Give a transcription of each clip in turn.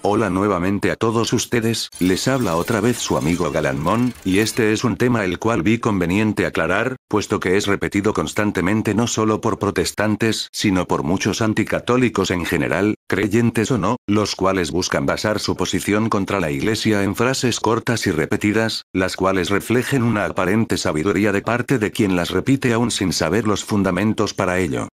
Hola nuevamente a todos ustedes, les habla otra vez su amigo Galanmón, y este es un tema el cual vi conveniente aclarar, puesto que es repetido constantemente no solo por protestantes, sino por muchos anticatólicos en general, creyentes o no, los cuales buscan basar su posición contra la Iglesia en frases cortas y repetidas, las cuales reflejen una aparente sabiduría de parte de quien las repite aún sin saber los fundamentos para ello.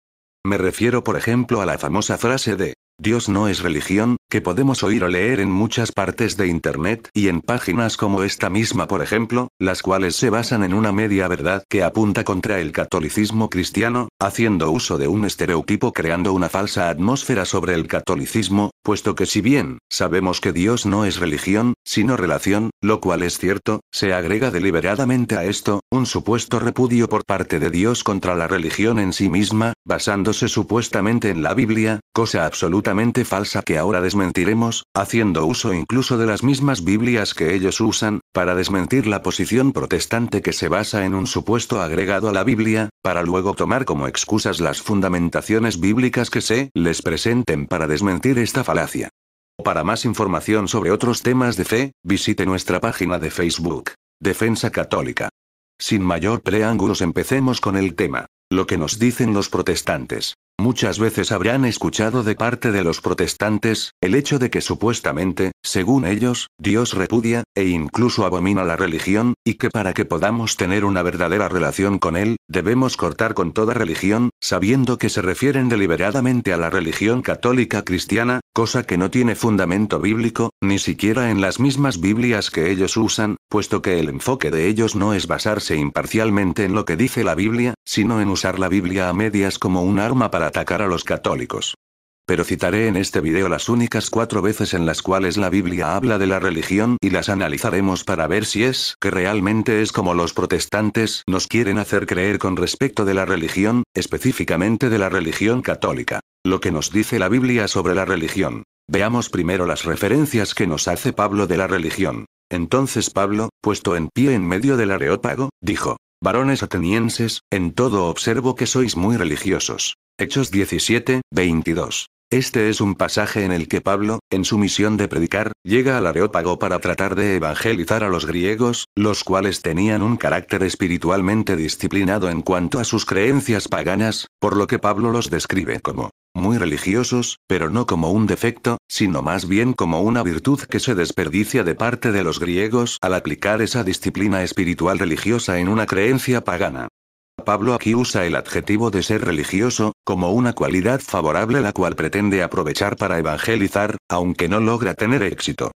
Me refiero por ejemplo a la famosa frase de Dios no es religión, que podemos oír o leer en muchas partes de Internet y en páginas como esta misma por ejemplo, las cuales se basan en una media verdad que apunta contra el catolicismo cristiano, haciendo uso de un estereotipo creando una falsa atmósfera sobre el catolicismo, puesto que si bien, sabemos que Dios no es religión, sino relación, lo cual es cierto, se agrega deliberadamente a esto, un supuesto repudio por parte de Dios contra la religión en sí misma, basándose supuestamente en la Biblia, cosa absolutamente falsa que ahora desmentiremos, haciendo uso incluso de las mismas Biblias que ellos usan, para desmentir la posición protestante que se basa en un supuesto agregado a la Biblia, para luego tomar como excusas las fundamentaciones bíblicas que se les presenten para desmentir esta falacia. Para más información sobre otros temas de fe, visite nuestra página de Facebook, Defensa Católica. Sin mayor preámbulos empecemos con el tema. Lo que nos dicen los protestantes. Muchas veces habrán escuchado de parte de los protestantes, el hecho de que supuestamente, según ellos, Dios repudia, e incluso abomina la religión, y que para que podamos tener una verdadera relación con Él, debemos cortar con toda religión, sabiendo que se refieren deliberadamente a la religión católica cristiana, cosa que no tiene fundamento bíblico, ni siquiera en las mismas Biblias que ellos usan, puesto que el enfoque de ellos no es basarse imparcialmente en lo que dice la Biblia, sino en usar la Biblia a medias como un arma para atacar a los católicos. Pero citaré en este video las únicas 4 veces en las cuales la Biblia habla de la religión y las analizaremos para ver si es que realmente es como los protestantes nos quieren hacer creer con respecto de la religión, específicamente de la religión católica. Lo que nos dice la Biblia sobre la religión. Veamos primero las referencias que nos hace Pablo de la religión. Entonces Pablo, puesto en pie en medio del Areópago, dijo: Varones atenienses, en todo observo que sois muy religiosos. Hechos 17, 22. Este es un pasaje en el que Pablo, en su misión de predicar, llega al Areópago para tratar de evangelizar a los griegos, los cuales tenían un carácter espiritualmente disciplinado en cuanto a sus creencias paganas, por lo que Pablo los describe como muy religiosos, pero no como un defecto, sino más bien como una virtud que se desperdicia de parte de los griegos al aplicar esa disciplina espiritual religiosa en una creencia pagana. Pablo aquí usa el adjetivo de ser religioso, como una cualidad favorable la cual pretende aprovechar para evangelizar, aunque no logra tener éxito.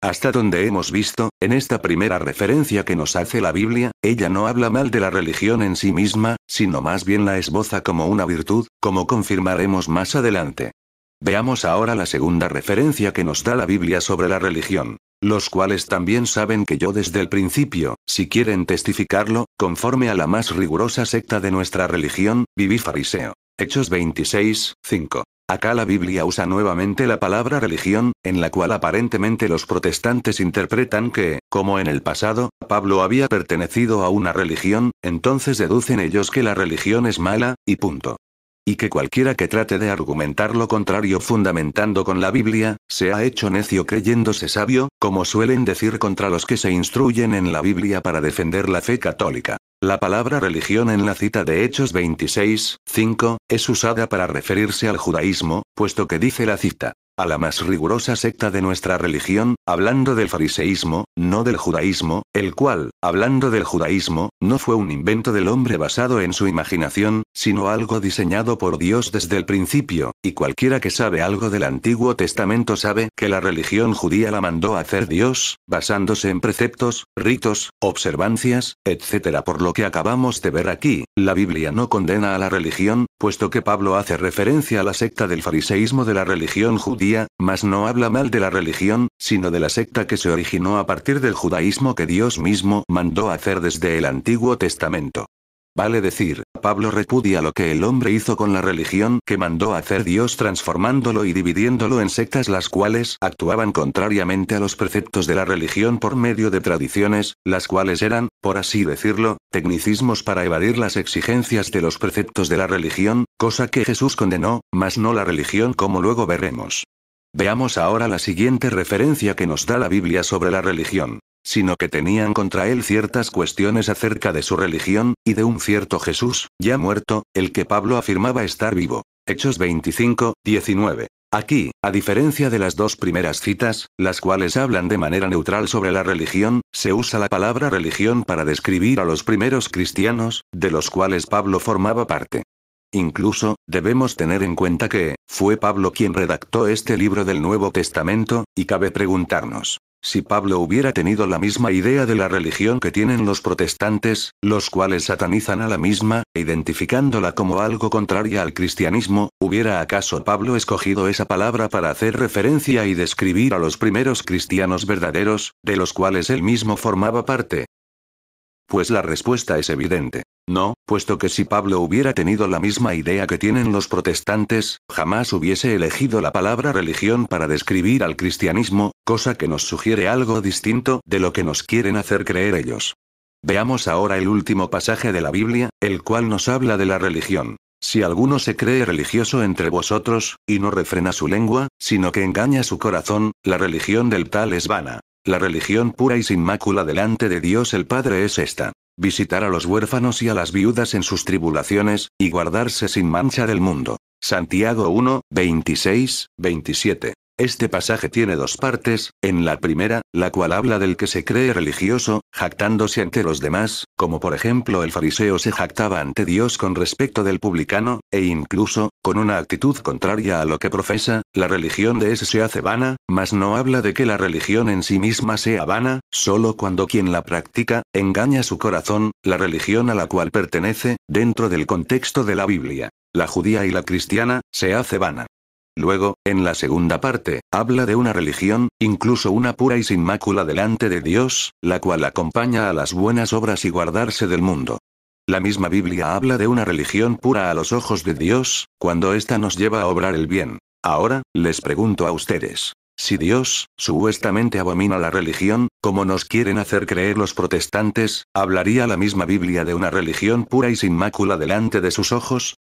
Hasta donde hemos visto, en esta primera referencia que nos hace la Biblia, ella no habla mal de la religión en sí misma, sino más bien la esboza como una virtud, como confirmaremos más adelante. Veamos ahora la segunda referencia que nos da la Biblia sobre la religión. Los cuales también saben que yo desde el principio, si quieren testificarlo, conforme a la más rigurosa secta de nuestra religión, viví fariseo. Hechos 26, 5. Acá la Biblia usa nuevamente la palabra religión, en la cual aparentemente los protestantes interpretan que, como en el pasado, Pablo había pertenecido a una religión, entonces deducen ellos que la religión es mala, y punto. Y que cualquiera que trate de argumentar lo contrario fundamentando con la Biblia, se ha hecho necio creyéndose sabio, como suelen decir contra los que se instruyen en la Biblia para defender la fe católica. La palabra religión en la cita de Hechos 26, 5, es usada para referirse al judaísmo, puesto que dice la cita, a la más rigurosa secta de nuestra religión, hablando del fariseísmo, no del judaísmo, el cual, hablando del judaísmo, no fue un invento del hombre basado en su imaginación, sino algo diseñado por Dios desde el principio, y cualquiera que sabe algo del Antiguo Testamento sabe que la religión judía la mandó a hacer Dios, basándose en preceptos, ritos, observancias, etc. Por lo que acabamos de ver aquí, la Biblia no condena a la religión, puesto que Pablo hace referencia a la secta del fariseísmo de la religión judía, mas no habla mal de la religión, sino de la secta que se originó a partir del judaísmo que Dios mismo mandó a hacer desde el Antiguo Testamento. Vale decir, Pablo repudia lo que el hombre hizo con la religión que mandó hacer Dios transformándolo y dividiéndolo en sectas las cuales actuaban contrariamente a los preceptos de la religión por medio de tradiciones, las cuales eran, por así decirlo, tecnicismos para evadir las exigencias de los preceptos de la religión, cosa que Jesús condenó, mas no la religión como luego veremos. Veamos ahora la siguiente referencia que nos da la Biblia sobre la religión. Sino que tenían contra él ciertas cuestiones acerca de su religión, y de un cierto Jesús, ya muerto, el que Pablo afirmaba estar vivo. Hechos 25, 19. Aquí, a diferencia de las dos primeras citas, las cuales hablan de manera neutral sobre la religión, se usa la palabra religión para describir a los primeros cristianos, de los cuales Pablo formaba parte. Incluso, debemos tener en cuenta que, fue Pablo quien redactó este libro del Nuevo Testamento, y cabe preguntarnos, si Pablo hubiera tenido la misma idea de la religión que tienen los protestantes, los cuales satanizan a la misma, identificándola como algo contraria al cristianismo, ¿hubiera acaso Pablo escogido esa palabra para hacer referencia y describir a los primeros cristianos verdaderos, de los cuales él mismo formaba parte? Pues la respuesta es evidente. No, puesto que si Pablo hubiera tenido la misma idea que tienen los protestantes, jamás hubiese elegido la palabra religión para describir al cristianismo, cosa que nos sugiere algo distinto de lo que nos quieren hacer creer ellos. Veamos ahora el último pasaje de la Biblia, el cual nos habla de la religión. Si alguno se cree religioso entre vosotros, y no refrena su lengua, sino que engaña su corazón, la religión del tal es vana. La religión pura y sin mácula delante de Dios el Padre es esta: visitar a los huérfanos y a las viudas en sus tribulaciones, y guardarse sin mancha del mundo. Santiago 1, 26, 27. Este pasaje tiene dos partes, en la primera, la cual habla del que se cree religioso, jactándose ante los demás, como por ejemplo el fariseo se jactaba ante Dios con respecto del publicano, e incluso, con una actitud contraria a lo que profesa, la religión de ese se hace vana, mas no habla de que la religión en sí misma sea vana, solo cuando quien la practica, engaña su corazón, la religión a la cual pertenece, dentro del contexto de la Biblia, la judía y la cristiana, se hace vana. Luego, en la segunda parte, habla de una religión, incluso una pura y sin mácula delante de Dios, la cual acompaña a las buenas obras y guardarse del mundo. La misma Biblia habla de una religión pura a los ojos de Dios, cuando ésta nos lleva a obrar el bien. Ahora, les pregunto a ustedes, si Dios, supuestamente abomina la religión, como nos quieren hacer creer los protestantes, ¿hablaría la misma Biblia de una religión pura y sin mácula delante de sus ojos?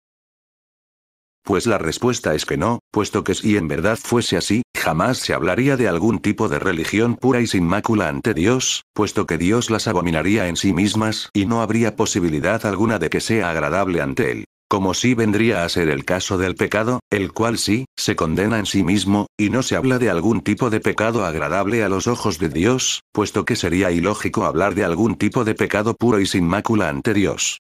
Pues la respuesta es que no, puesto que si en verdad fuese así, jamás se hablaría de algún tipo de religión pura y sin mácula ante Dios, puesto que Dios las abominaría en sí mismas y no habría posibilidad alguna de que sea agradable ante él. Como sí vendría a ser el caso del pecado, el cual sí, se condena en sí mismo, y no se habla de algún tipo de pecado agradable a los ojos de Dios, puesto que sería ilógico hablar de algún tipo de pecado puro y sin mácula ante Dios.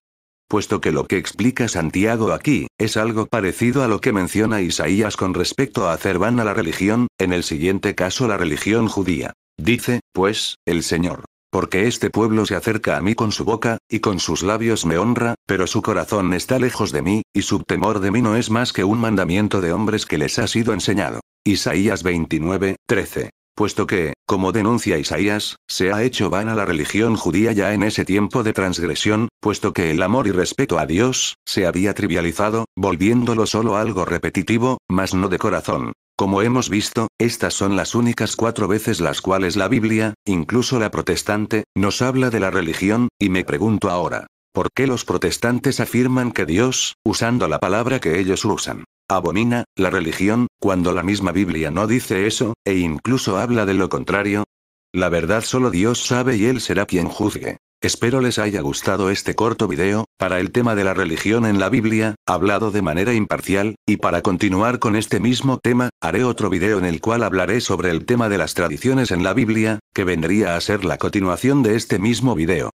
Puesto que lo que explica Santiago aquí, es algo parecido a lo que menciona Isaías con respecto a hacer vana la religión, en el siguiente caso la religión judía. Dice, pues, el Señor: porque este pueblo se acerca a mí con su boca, y con sus labios me honra, pero su corazón está lejos de mí, y su temor de mí no es más que un mandamiento de hombres que les ha sido enseñado. Isaías 29, 13. Puesto que, como denuncia Isaías, se ha hecho vana la religión judía ya en ese tiempo de transgresión, puesto que el amor y respeto a Dios, se había trivializado, volviéndolo solo algo repetitivo, mas no de corazón. Como hemos visto, estas son las únicas 4 veces las cuales la Biblia, incluso la protestante, nos habla de la religión, y me pregunto ahora, ¿por qué los protestantes afirman que Dios, usando la palabra que ellos usan, abomina la religión, cuando la misma Biblia no dice eso, e incluso habla de lo contrario? La verdad solo Dios sabe y Él será quien juzgue. Espero les haya gustado este corto video, para el tema de la religión en la Biblia, hablado de manera imparcial, y para continuar con este mismo tema, haré otro video en el cual hablaré sobre el tema de las tradiciones en la Biblia, que vendría a ser la continuación de este mismo video.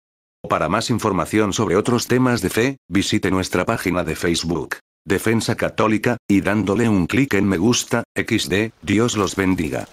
Para más información sobre otros temas de fe, visite nuestra página de Facebook, Defensa Católica, y dándole un clic en me gusta, XD, Dios los bendiga.